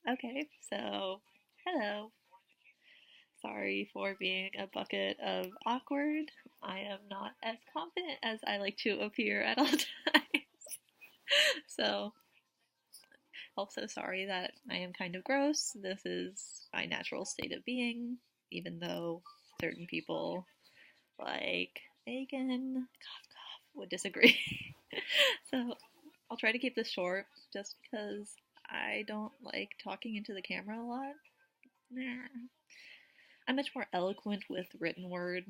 Okay, so hello. Sorry for being a bucket of awkward. I am not as confident as I like to appear at all times. So, also sorry that I am kind of gross. This is my natural state of being, even though certain people like Megan, cough cough, would disagree. So, I'll try to keep this short just because I don't like talking into the camera a lot. Nah. I'm much more eloquent with written word,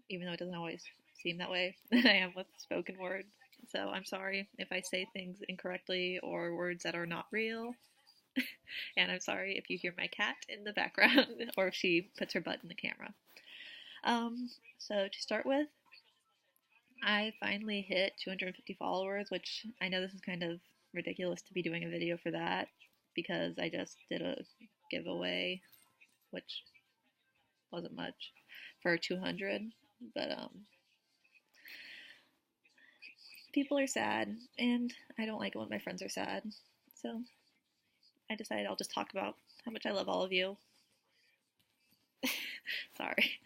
even though it doesn't always seem that way, than I am with spoken word. So I'm sorry if I say things incorrectly or words that are not real. And I'm sorry if you hear my cat in the background or if she puts her butt in the camera. So to start with, I finally hit 250 followers, which I know this is kind of ridiculous to be doing a video for that because I just did a giveaway, which wasn't much, for 200. But people are sad, and I don't like it when my friends are sad. So I decided I'll just talk about how much I love all of you. Sorry.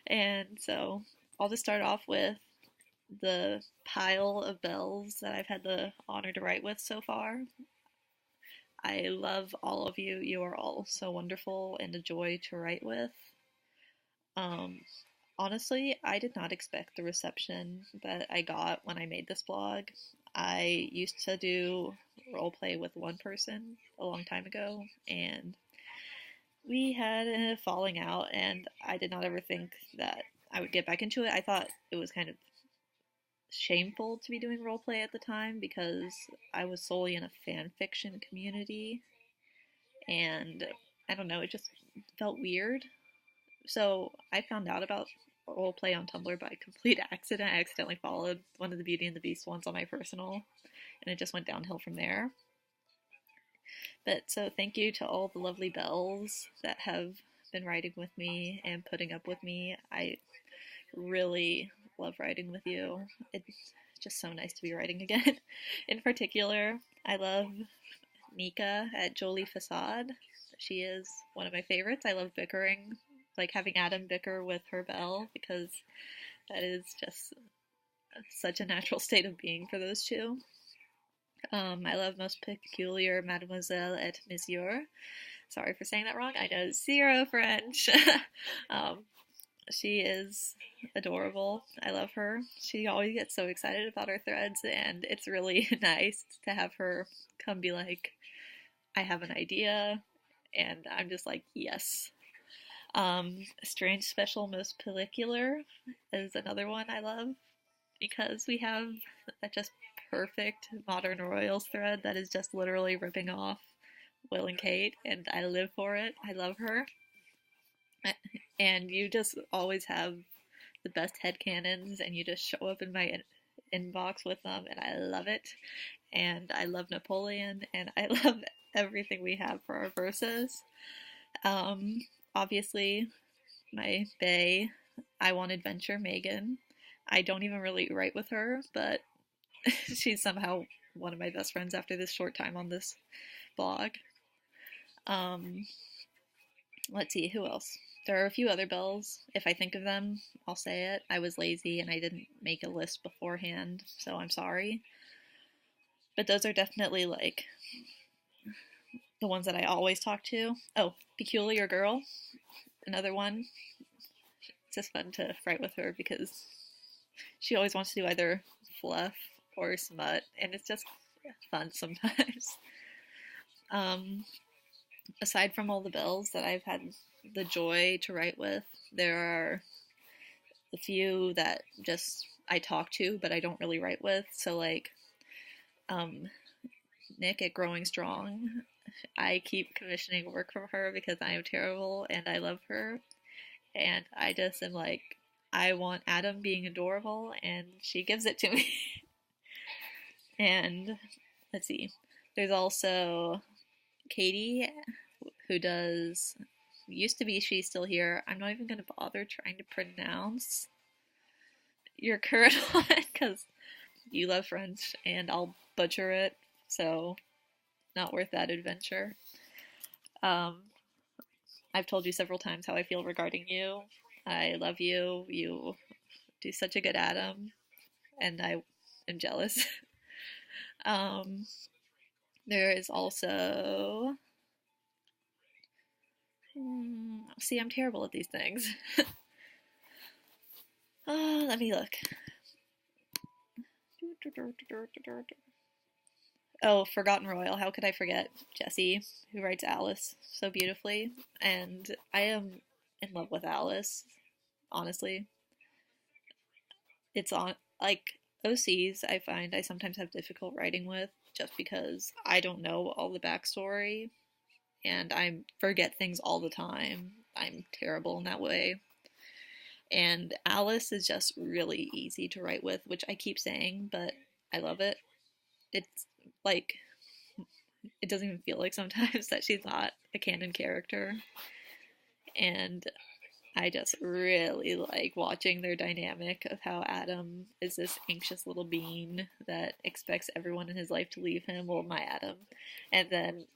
And so I'll just start off with the pile of bells that I've had the honor to write with so far. I love all of you. You are all so wonderful and a joy to write with. Um, Honestly, I did not expect the reception that I got when I made this blog. I used to do roleplay with one person a long time ago, and we had a falling out, and I did not ever think that I would get back into it. I thought it was kind of shameful to be doing roleplay at the time because I was solely in a fan fiction community, and I don't know, it just felt weird. So I found out about roleplay on Tumblr by complete accident. I accidentally followed one of the Beauty and the Beast ones on my personal, and it just went downhill from there. But so thank you to all the lovely bells that have been writing with me and putting up with me. I really love writing with you. It's just so nice to be writing again. In particular, I love Nika at Jolie Facade. She is one of my favorites. I love bickering, like having Adam bicker with her bell, because that is just such a natural state of being for those two. I love Most Peculiar Mademoiselle et Monsieur. Sorry for saying that wrong. I know zero French. um, she is adorable. I love her. She always gets so excited about her threads, and it's really nice to have her come be like, I have an idea, and I'm just like, yes. Strange Special Most Pellicular is another one I love because we have that just perfect modern royals thread that is just literally ripping off Will and Kate, and I live for it. I love her. And you just always have the best headcanons, and you just show up in my inbox with them, and I love it. And I love Napoleon, and I love everything we have for our verses. Obviously, my bae, I Want Adventure, Megan. I don't even really write with her, but she's somehow one of my best friends after this short time on this blog. Um, let's see, who else? There are a few other bells. If I think of them, I'll say it. I was lazy and I didn't make a list beforehand, so I'm sorry. But those are definitely like the ones that I always talk to. Oh, Peculiar Girl, another one. It's just fun to write with her because she always wants to do either fluff or smut, and it's just fun sometimes. Um, Aside from all the bells that I've had the joy to write with, there are a few that just I talk to, but I don't really write with. So like, Nick at Growing Strong, I keep commissioning work from her because I am terrible and I love her, and I just am like, I want Adam being adorable, and she gives it to me. And let's see, there's also Katie, who does, used to be She's Still Here. I'm not even going to bother trying to pronounce your current one because you love French and I'll butcher it. So not worth that adventure. Um, I've told you several times how I feel regarding you. I love you. You do such a good Adam, and I am jealous. um, there is also. See, I'm terrible at these things. Let me look. Oh, Forgotten Royal. How could I forget Jessie, who writes Alice so beautifully? And I am in love with Alice, honestly. It's on, like, OCs, I find I sometimes have difficult writing with just because I don't know all the backstory and I forget things all the time. I'm terrible in that way. And Alice is just really easy to write with, which I keep saying, but I love it. It's like it doesn't even feel like sometimes that she's not a canon character. And I just really like watching their dynamic of how Adam is this anxious little bean that expects everyone in his life to leave him. Well, my Adam. And then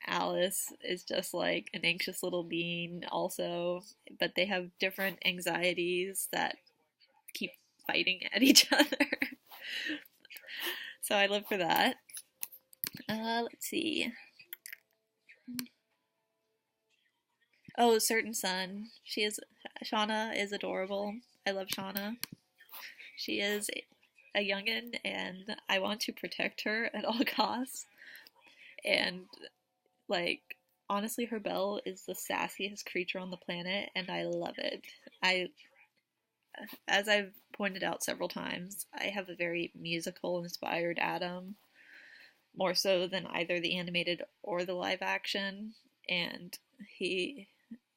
Alice is just like an anxious little bean, also, but they have different anxieties that keep fighting at each other. So I live for that. Let's see. Oh, Certain Sun. Shauna is adorable. I love Shauna. She is a youngin, and I want to protect her at all costs. And like, honestly, her belle is the sassiest creature on the planet, and I love it. I, as I've pointed out several times, I have a very musical inspired Adam, more so than either the animated or the live action. And he,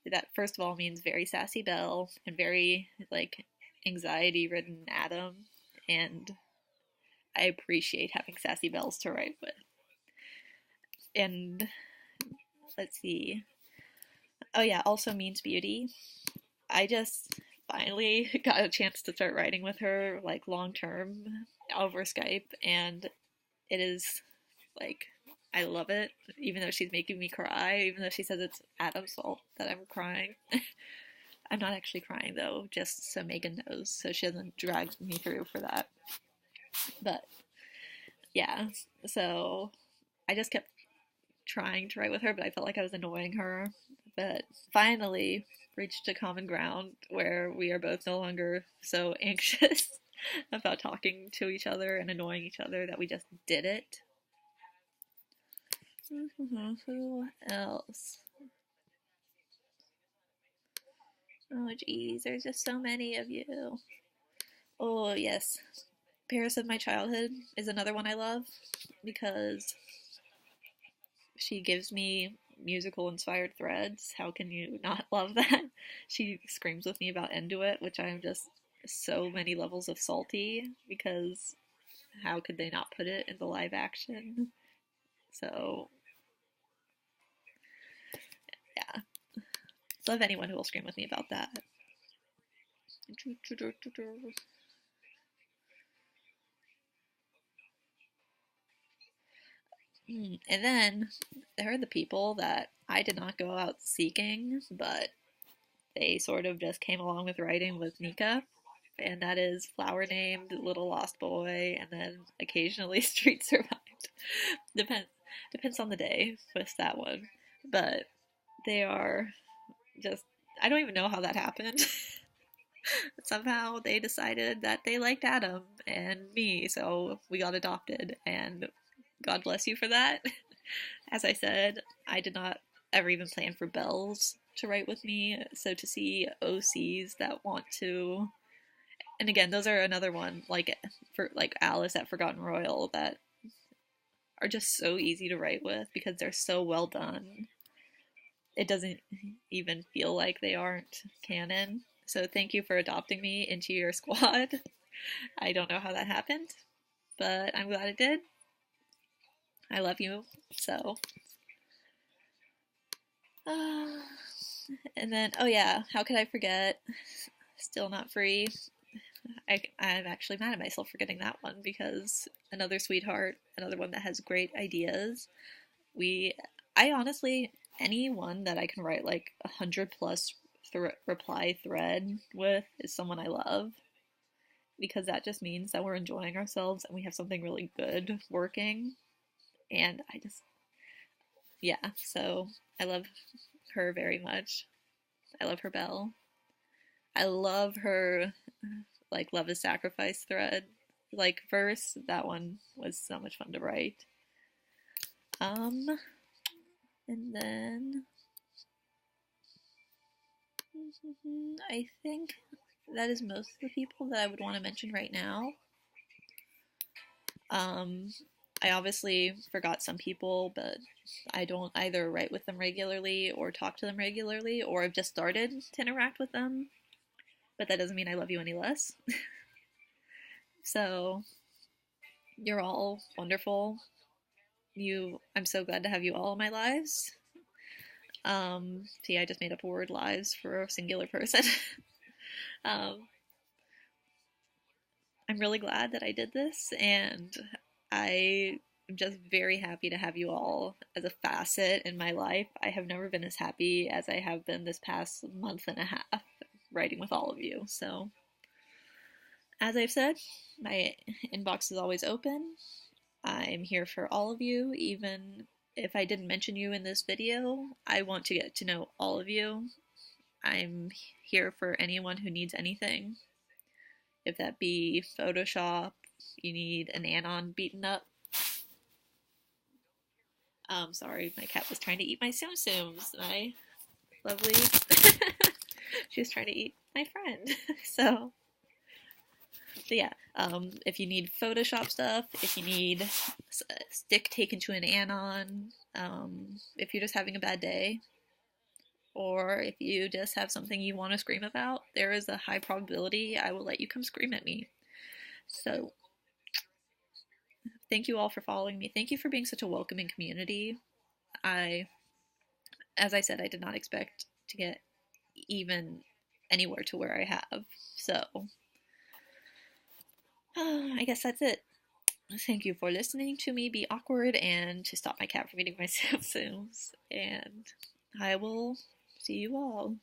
that first of all means very sassy belle and very like anxiety ridden Adam. And I appreciate having sassy bells to write with. And let's see. Oh yeah, also means beauty. I just finally got a chance to start writing with her like long term over Skype, and it is like I love it, even though she's making me cry, even though she says it's Adam's fault that I'm crying. I'm not actually crying though, just so Megan knows, so she doesn't drag me through for that. But yeah, so I just kept trying to write with her, but I felt like I was annoying her. But finally reached a common ground where we are both no longer so anxious about talking to each other and annoying each other that we just did it. Who else? Oh, geez, there's just so many of you. Oh, yes. Paris of My Childhood is another one I love because she gives me musical inspired threads. How can you not love that? She screams with me about Enduit, which I'm just so many levels of salty because how could they not put it in the live action? So, yeah. Love anyone who will scream with me about that. And then there are the people that I did not go out seeking, but they sort of just came along with writing with Nika. And that is Flower Named, Little Lost Boy, and then occasionally Street Survived. Depends on the day with that one. But they are just I don't even know how that happened. Somehow they decided that they liked Adam and me, so we got adopted, and God bless you for that. As I said, I did not ever even plan for bells to write with me, so to see OCs that want to, and again, those are another one like for like Alice at Forgotten Royal that are just so easy to write with because they're so well done. It doesn't even feel like they aren't canon. So thank you for adopting me into your squad. I don't know how that happened, but I'm glad it did. I love you. So, and then, oh yeah, how could I forget? Still Not Free. I'm actually mad at myself for getting that one because another sweetheart, another one that has great ideas. We, I honestly, anyone that I can write like 100 plus reply thread with is someone I love because that just means that we're enjoying ourselves and we have something really good working. And I just, yeah, so I love her very much. I love her bell. I love her like love is sacrifice thread like verse. That one was so much fun to write. Um and then I think that is most of the people that I would want to mention right now. Um I obviously forgot some people, but I don't either write with them regularly or talk to them regularly, or I've just started to interact with them, but that doesn't mean I love you any less. So you're all wonderful. I'm so glad to have you all in my lives. See, I just made up a word, lives, for a singular person. um, I'm really glad that I did this, and I am just very happy to have you all as a facet in my life. I have never been as happy as I have been this past month and a half writing with all of you. So, as I've said, my inbox is always open. I'm here for all of you, even if I didn't mention you in this video. I want to get to know all of you. I'm here for anyone who needs anything. If that be Photoshop, you need an anon beaten up. Sorry, my cat was trying to eat my Tsum Tsums. My lovely. She was trying to eat my friend. So yeah, if you need Photoshop stuff, if you need a stick taken to an anon, if you're just having a bad day, or if you just have something you want to scream about, there is a high probability I will let you come scream at me. So, thank you all for following me. Thank you for being such a welcoming community. I, as I said, I did not expect to get even anywhere to where I have. So, I guess that's it. Thank you for listening to me be awkward and to stop my cat from eating my Tsum Tsums. And I will see you all.